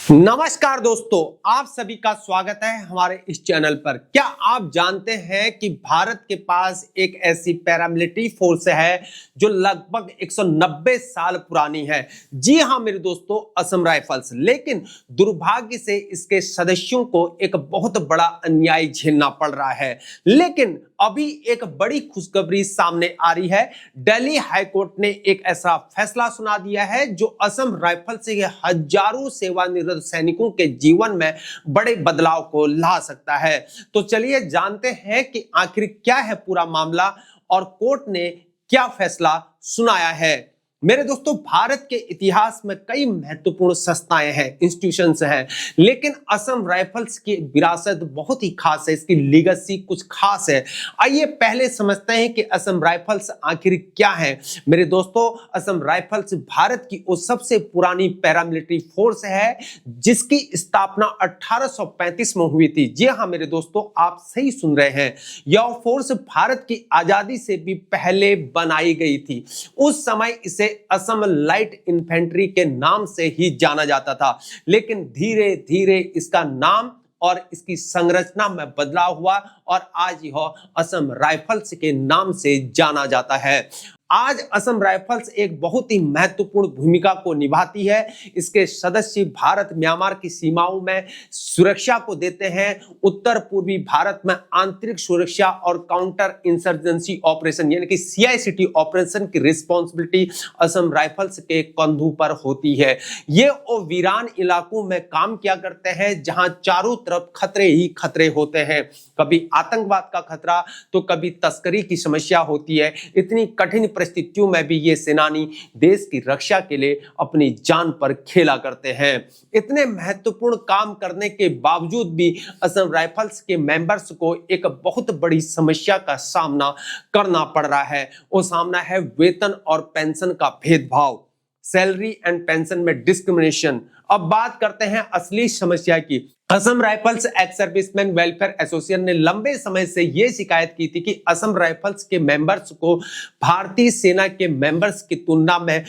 नमस्कार दोस्तों, आप सभी का स्वागत है हमारे इस चैनल पर। क्या आप जानते हैं कि भारत के पास एक ऐसी पैरामिलिट्री फोर्स है जो लगभग 190 साल पुरानी है। जी हां मेरे दोस्तों, असम राइफल्स। लेकिन दुर्भाग्य से इसके सदस्यों को एक बहुत बड़ा अन्याय झेलना पड़ रहा है। लेकिन अभी एक बड़ी खुशखबरी सामने आ रही है। दिल्ली हाईकोर्ट ने एक ऐसा फैसला सुना दिया है जो असम राइफल्स के हजारों सेवानिवृत्त सैनिकों के जीवन में बड़े बदलाव को ला सकता है। तो चलिए जानते हैं कि आखिर क्या है पूरा मामला और कोर्ट ने क्या फैसला सुनाया है। मेरे दोस्तों, भारत के इतिहास में कई महत्वपूर्ण संस्थाएं हैं, इंस्टीट्यूशंस हैं, लेकिन असम राइफल्स की विरासत बहुत ही खास है। इसकी लीगेसी कुछ खास है। आइए पहले समझते हैं कि असम राइफल्स आखिर क्या है। मेरे दोस्तों, असम राइफल्स भारत की वो सबसे पुरानी पैरामिलिट्री फोर्स है जिसकी स्थापना 1835 में हुई थी। जी हाँ मेरे दोस्तों, आप सही सुन रहे हैं। यह फोर्स भारत की आजादी से भी पहले बनाई गई थी। उस समय इसे असम लाइट इन्फेंट्री के नाम से ही जाना जाता था, लेकिन धीरे धीरे इसका नाम और इसकी संरचना में बदलाव हुआ और आज यह असम राइफल्स के नाम से जाना जाता है। आज असम राइफल्स एक बहुत ही महत्वपूर्ण भूमिका को निभाती है। इसके सदस्य भारत म्यांमार की सीमाओं में सुरक्षा को देते हैं। उत्तर पूर्वी भारत में आंतरिक सुरक्षा और काउंटर इंसर्जेंसी ऑपरेशन यानी कि CICT ऑपरेशन की रिस्पॉन्सिबिलिटी असम राइफल्स के कंधों पर होती है। ये वो वीरान इलाकों में काम किया करते हैं जहां चारों तरफ खतरे ही खतरे होते हैं। कभी आतंकवाद का खतरा तो कभी तस्करी की समस्या होती है। इतनी कठिन परिस्थितियों में भी ये सेनानी देश की रक्षा के लिए अपनी जान पर खेला करते हैं। इतने महत्वपूर्ण काम करने के बावजूद भी असम राइफल्स के मेंबर्स को एक बहुत बड़ी समस्या का सामना करना पड़ रहा है। वो सामना है वेतन और पेंशन का भेदभाव, सैलरी एंड पेंशन में डिस्क्रिमिनेशन। अब बात करते हैं असली समस्या की। Assam rifles ex serviceman welfare association ने लंबे समय से यह शिकायत की थी कि असम राइफल्स के मेंबर्स को भारतीय सेना के मेंबर्स की तुलना में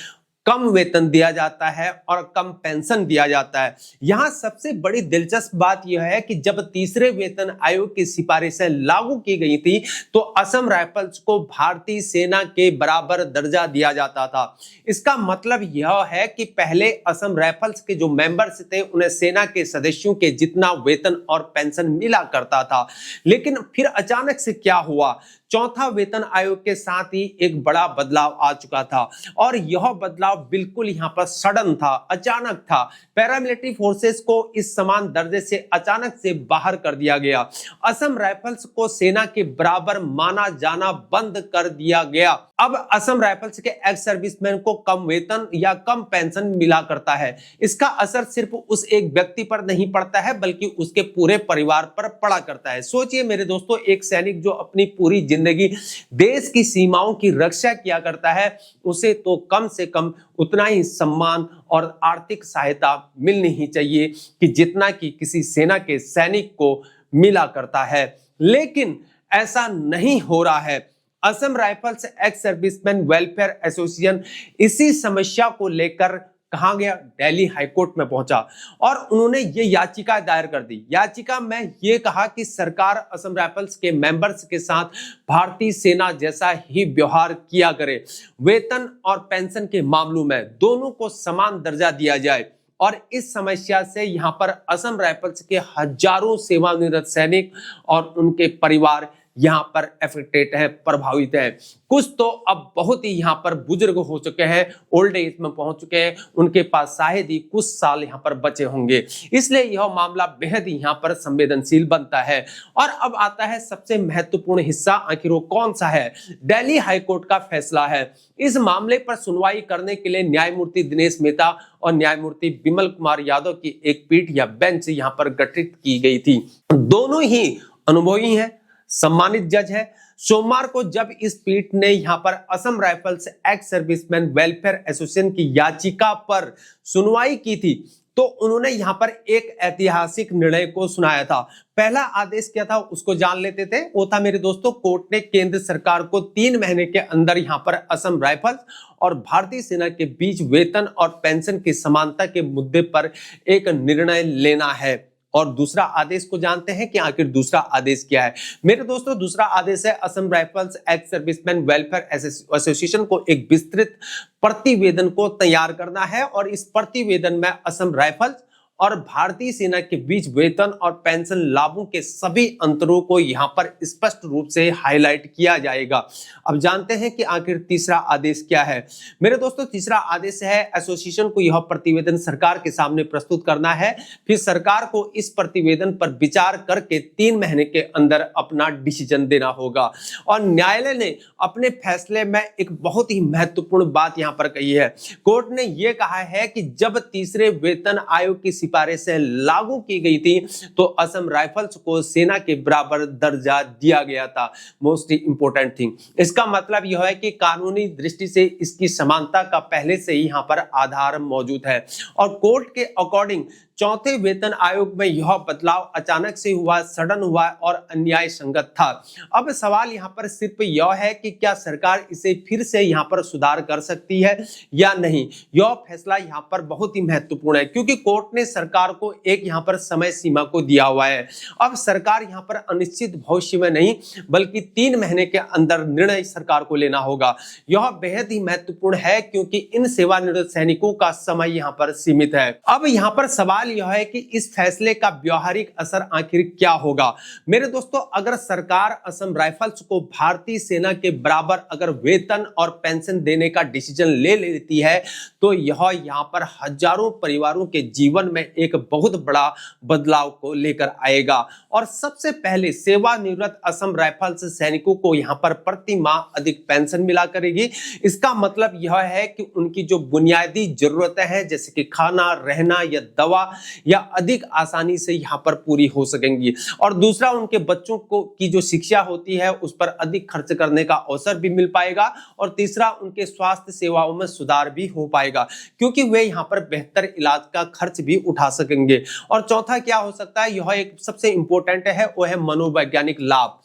कम वेतन दिया जाता है और कम पेंशन दिया जाता है। यहां सबसे बड़ी दिलचस्प बात यह है कि जब तीसरे वेतन आयोग की सिफारिशें लागू की गई थी तो असम राइफल्स को भारतीय सेना के बराबर दर्जा दिया जाता था। इसका मतलब यह है कि पहले असम राइफल्स के जो मेंबर्स थे उन्हें सेना के सदस्यों के जितना वेतन और पेंशन मिला करता था। लेकिन फिर अचानक से क्या हुआ? चौथा वेतन आयोग के साथ ही एक बड़ा बदलाव आ चुका था और यह बदलाव बिल्कुल यहां पर सडन था, अचानक था। पैरामिलिट्री फोर्सेस को इस समान दर्जे से अचानक से बाहर कर दिया गया। असम राइफल्स को सेना के बराबर माना जाना बंद कर दिया गया। अब असम राइफल्स के एक्स सर्विसमैन को कम वेतन या कम पेंशन मिला करता है। इसका असर सिर्फ उस एक व्यक्ति पर नहीं पड़ता है बल्कि उसके पूरे परिवार पर पड़ा करता है। सोचिए मेरे दोस्तों, एक सैनिक जो अपनी पूरी जिंदगी देश की सीमाओं की रक्षा किया करता है, उसे तो कम से कम उतना ही सम्मान और आर्थिक सहायता मिलनी ही चाहिए कि जितना कि किसी सेना के सैनिक को मिला करता है। लेकिन ऐसा नहीं हो रहा है। Assam rifles ex serviceman welfare association इसी समस्या को लेकर कहां गया? दिल्ली हाईकोर्ट में पहुंचा और उन्होंने ये याचिका दायर कर दी। याचिका में ये कहा कि सरकार असम राइफल्स के मेंबर्स के साथ भारतीय सेना जैसा ही व्यवहार किया करे। वेतन और पेंशन के मामलों में दोनों को समान दर्जा दिया जाए। और इस समस्या से यहां पर असम राइफल्स के हजारों सेवानिवृत्त सैनिक और उनके परिवार यहां पर अफेक्टेड है, प्रभावित है। कुछ तो अब बहुत ही यहां पर बुजुर्ग हो चुके हैं, ओल्ड एज में पहुंच चुके हैं, उनके पास शायद ही कुछ साल यहां पर बचे होंगे। इसलिए यह मामला बेहद ही यहां पर संवेदनशील बनता है। और अब आता है सबसे महत्वपूर्ण हिस्सा, आखिर वो कौन सा है? दिल्ली हाईकोर्ट का फैसला है। इस मामले पर सुनवाई करने के लिए न्यायमूर्ति दिनेश मेहता और न्यायमूर्ति विमल कुमार यादव की एक पीठ या बेंच यहां पर गठित की गई थी। दोनों ही अनुभवी हैं, सम्मानित जज है। सोमवार को जब इस पीठ ने यहां पर Assam rifles ex serviceman welfare association की याचिका पर सुनवाई की थी तो उन्होंने यहां पर एक ऐतिहासिक निर्णय को सुनाया था। पहला आदेश क्या था उसको जान लेते थे। वो था मेरे दोस्तों, कोर्ट ने केंद्र सरकार को 3 महीने के अंदर यहां पर असम राइफल्स और भारतीय सेना के बीच वेतन और पेंशन की समानता के मुद्दे पर एक निर्णय लेना है। और दूसरा आदेश को जानते हैं कि आखिर दूसरा आदेश क्या है। मेरे दोस्तों, दूसरा आदेश है Assam rifles ex serviceman welfare association को एक विस्तृत प्रतिवेदन को तैयार करना है और इस प्रतिवेदन में असम राइफल्स और भारतीय सेना के बीच वेतन और पेंशन लाभों के सभी अंतरों को यहां पर स्पष्ट रूप से हाईलाइट किया जाएगा। अब जानते हैं कि आखिर तीसरा आदेश क्या है। मेरे दोस्तों, तीसरा आदेश है एसोसिएशन को यह प्रतिवेदन सरकार के सामने प्रस्तुत करना है, फिर सरकार को इस प्रतिवेदन पर विचार करके 3 महीने के अंदर अपना डिसीजन देना होगा। और न्यायालय ने अपने फैसले में एक बहुत ही महत्वपूर्ण बात यहां पर कही है। कोर्ट ने यह कहा है कि जब तीसरे वेतन आयोग की सिफारिशें लागू की गई थी तो असम राइफल्स को सेना के बराबर दर्जा दिया गया था। मोस्ट इंपोर्टेंट थिंग, इसका मतलब यह है कि कानूनी दृष्टि से इसकी समानता का पहले से ही यहां पर आधार मौजूद है। और कोर्ट के अकॉर्डिंग चौथे वेतन आयोग में यह बदलाव अचानक से हुआ, सडन हुआ और अन्याय संगत था। अब सवाल यहां पर सिर्फ यह है कि क्या सरकार इसे फिर से यहां पर सुधार कर सकती है या नहीं। यह फैसला यहां पर बहुत ही महत्वपूर्ण है क्योंकि कोर्ट ने सरकार को एक यहां पर समय सीमा को दिया हुआ है। अब सरकार यहां पर अनिश्चित भविष्य में नहीं बल्कि 3 महीने के अंदर निर्णय सरकार को लेना होगा। यह बेहद ही महत्वपूर्ण है क्योंकि इन सेवानिवृत्त सैनिकों का समय यहां पर सीमित है। अब यहां पर सवाल यह है कि इस फैसले का व्यवहारिक असर आखिर क्या होगा। मेरे दोस्तों, अगर सरकार असम राइफल्स को भारतीय सेना के बराबर अगर वेतन और पेंशन देने का डिसीजन ले लेती है तो यह यहां पर हजारों परिवारों के जीवन में एक बहुत बड़ा बदलाव को लेकर आएगा। और सबसे पहले सेवानिवृत्त असम राइफल्स सैनिकों को यहां पर प्रति माह अधिक पेंशन मिला करेगी। इसका मतलब यह है कि उनकी जो बुनियादी जरूरतें हैं जैसे कि खाना, रहना या दवा या अधिक आसानी से यहां पर पूरी हो सकेंगी। और दूसरा, उनके बच्चों को की जो शिक्षा होती है उस पर अधिक खर्च करने का अवसर भी मिल पाएगा। और तीसरा, उनके स्वास्थ्य सेवाओं में सुधार भी हो पाएगा क्योंकि वे यहां पर बेहतर इलाज का खर्च भी उठा सकेंगे। और चौथा क्या हो सकता है, यह एक सबसे इंपॉर्टेंट है, वो है मनोवैज्ञानिक लाभ।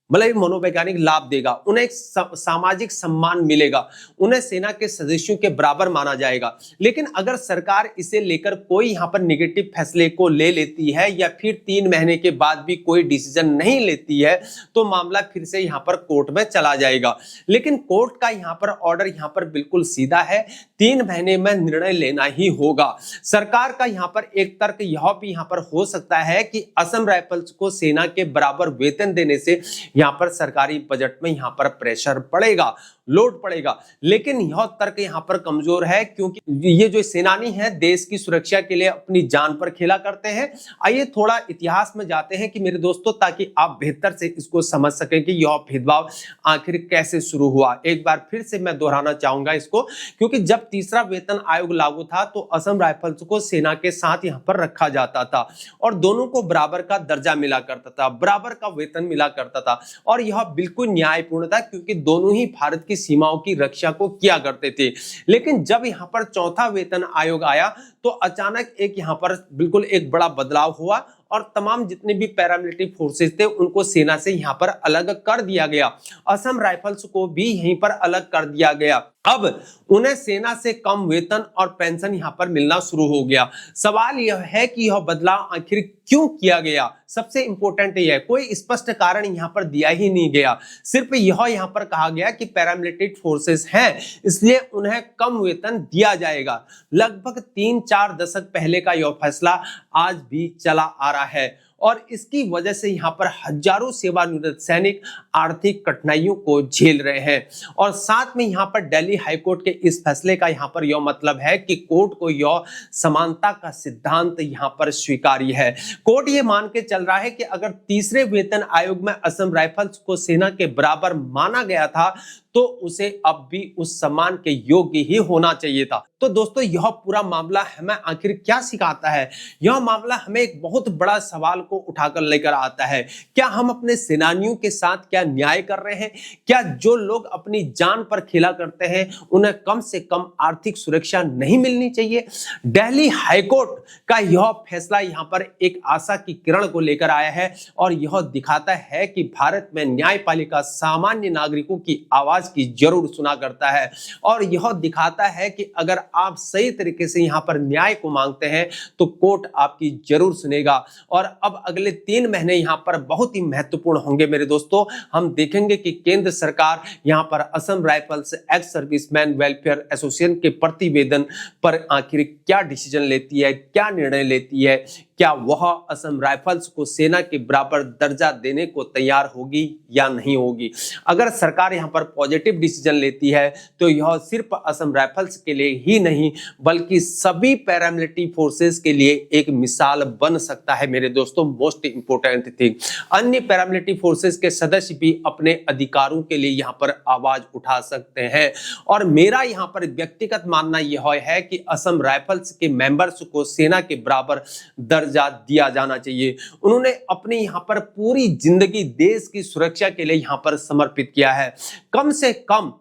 मतलब मनोवैज्ञानिक लाभ देगा, उन्हें एक सामाजिक सम्मान मिलेगा, उन्हें सेना के सदस्यों के बराबर माना जाएगा। लेकिन अगर सरकार इसे लेकर कोई यहां पर नेगेटिव फैसले को ले लेती है या फिर 3 महीने के बाद भी कोई डिसीजन नहीं लेती है तो मामला फिर से यहां पर कोर्ट में चला जाएगा। लेकिन कोर्ट का यहां पर ऑर्डर यहां पर बिल्कुल सीधा है, 3 महीने में निर्णय लेना ही होगा। सरकार का यहां पर एक तर्क यह भी यहां पर हो सकता है कि असम राइफल्स को सेना के बराबर वेतन देने से यहां पर सरकारी बजट में यहां पर प्रेशर पड़ेगा, लोड पड़ेगा। लेकिन यह तर्क यहां पर कमजोर है क्योंकि ये जो सेनानी हैं देश की सुरक्षा के लिए अपनी जान पर खेला करते हैं। आइए थोड़ा इतिहास में जाते हैं कि मेरे दोस्तों, ताकि आप बेहतर से इसको समझ सकें कि यह भेदभाव आखिर कैसे शुरू हुआ। एक बार फिर से मैं दोहराना चाहूंगा इसको, क्योंकि जब तीसरा वेतन आयोग लागू था तो असम राइफल्स को सेना के साथ यहां पर रखा जाता था और दोनों को बराबर का दर्जा मिला करता था, बराबर का वेतन मिला करता था। और यह बिल्कुल न्यायपूर्ण था क्योंकि दोनों ही भारत की सीमाओं की रक्षा को किया करते थे। लेकिन जब यहां पर चौथा वेतन आयोग आया तो अचानक एक यहां पर बिल्कुल एक बड़ा बदलाव हुआ और तमाम जितने भी पैरामिलिट्री फोर्सेस थे उनको सेना से यहां पर अलग कर दिया गया। असम राइफल्स को भी यहीं पर अलग कर दिया गया। अब उन्हें सेना से कम वेतन और पेंशन यहां पर मिलना शुरू हो गया। सवाल यह है कि यह बदलाव आखिर क्यों किया गया। सबसे इंपॉर्टेंट यह है, कोई स्पष्ट कारण यहां पर दिया ही नहीं गया। सिर्फ यह यहां पर कहा गया कि पैरामिलिट्री फोर्सेस हैं इसलिए उन्हें कम वेतन दिया जाएगा। लगभग 3-4 दशक पहले का यह फैसला आज भी चला आ रहा है और इसकी वजह से यहां पर हजारों सेवानिवृत्त सैनिक आर्थिक कठिनाइयों को झेल रहे हैं। और साथ में यहां पर दिल्ली हाईकोर्ट के इस फैसले का यहां पर यह मतलब है कि कोर्ट को यह समानता का सिद्धांत यहां पर स्वीकार्य है। कोर्ट यह मान के चल रहा है कि अगर तीसरे वेतन आयोग में असम राइफल्स को सेना के बराबर माना गया था तो उसे अब भी उस सम्मान के योग्य ही होना चाहिए था। तो दोस्तों, यह पूरा मामला हमें आखिर क्या सिखाता है। यह मामला हमें एक बहुत बड़ा सवाल को उठाकर लेकर आता है। क्या हम अपने सेनानियों के साथ क्या न्याय कर रहे हैं? क्या जो लोग अपनी जान पर खेला करते हैं उन्हें कम से कम आर्थिक सुरक्षा नहीं मिलनी चाहिए? दिल्ली हाईकोर्ट का यह फैसला यहां पर एक आशा की किरण को लेकर आया है और यह दिखाता है कि भारत में न्यायपालिका सामान्य नागरिकों की आवाज की जरूर सुना करता है और यह दिखाता है कि अगर आप सही तरीके से यहां पर न्याय को मांगते हैं तो कोर्ट आपकी जरूर सुनेगा। और अब अगले 3 महीने यहां पर बहुत ही महत्वपूर्ण होंगे मेरे दोस्तों। हम देखेंगे कि केंद्र सरकार यहां पर Assam rifles ex serviceman welfare association के प्रतिवेदन पर आखिर क्या डिसीजन लेती है, क्या निर्णय लेती है। क्या वह असम राइफल्स को सेना के बराबर दर्जा देने को तैयार होगी या नहीं होगी? अगर सरकार यहां पर पॉजिटिव डिसीजन लेती है तो यह सिर्फ असम राइफल्स के लिए ही नहीं बल्कि सभी पैरामिलिट्री फोर्सेस के लिए एक मिसाल बन सकता है मेरे दोस्तों। मोस्ट इंपोर्टेंट थिंग, अन्य पैरामिलिट्री फोर्सेस के सदस्य भी अपने अधिकारों के लिए यहां पर आवाज उठा सकते हैं। और मेरा यहां पर व्यक्तिगत मानना यह है कि असम राइफल्स के मेंबर्स को सेना के बराबर दर्जा दिया जाना चाहिए। उन्होंने अपनी यहां पर पूरी जिंदगी देश की सुरक्षा के लिए यहां पर समर्पित किया है। कम से कम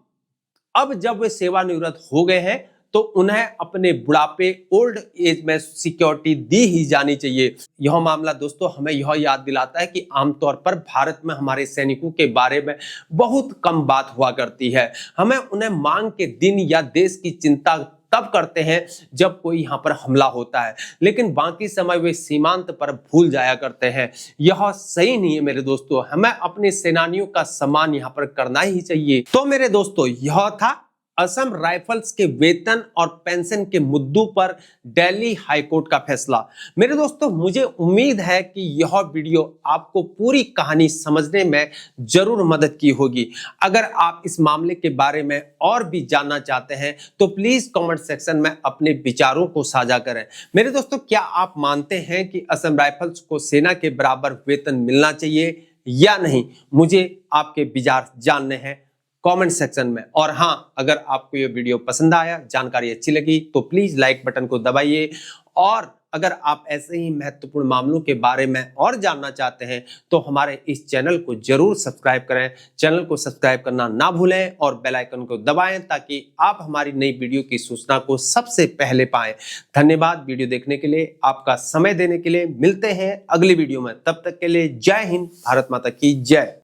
अब जब वे सेवानिवृत्त हो गए हैं तो उन्हें अपने बुढ़ापे ओल्ड एज में सिक्योरिटी दी ही जानी चाहिए। यह मामला दोस्तों हमें यह याद दिलाता है कि आमतौर पर भारत में हमारे सैनिकों के बारे में बहुत कम बात हुआ करती है। हमें उन्हें मांग के दिन या देश की चिंता तब करते हैं जब कोई यहां पर हमला होता है, लेकिन बाकी समय वे सीमांत पर भूल जाया करते हैं। यह सही नहीं है मेरे दोस्तों। हमें अपने सेनानियों का सम्मान यहां पर करना ही चाहिए। तो मेरे दोस्तों यह था असम राइफल्स के वेतन और पेंशन के मुद्दों पर दिल्ली हाईकोर्ट का फैसला। मेरे दोस्तों मुझे उम्मीद है कि यह वीडियो आपको पूरी कहानी समझने में जरूर मदद की होगी। अगर आप इस मामले के बारे में और भी जानना चाहते हैं तो प्लीज कमेंट सेक्शन में अपने विचारों को साझा करें। मेरे दोस्तों क्या आप मानते हैं कि असम राइफल्स को सेना के बराबर वेतन मिलना चाहिए या नहीं? मुझे आपके विचार जानने हैं कमेंट सेक्शन में। और हां, अगर आपको ये वीडियो पसंद आया, जानकारी अच्छी लगी तो प्लीज लाइक बटन को दबाइए। और अगर आप ऐसे ही महत्वपूर्ण मामलों के बारे में और जानना चाहते हैं तो हमारे इस चैनल को जरूर सब्सक्राइब करें। चैनल को सब्सक्राइब करना ना भूलें और बेल आइकन को दबाएं ताकि आप हमारी नई वीडियो की सूचना को सबसे पहले पाएं। धन्यवाद वीडियो देखने के लिए, आपका समय देने के लिए। मिलते हैं अगली वीडियो में, तब तक के लिए जय हिंद, भारत माता की जय।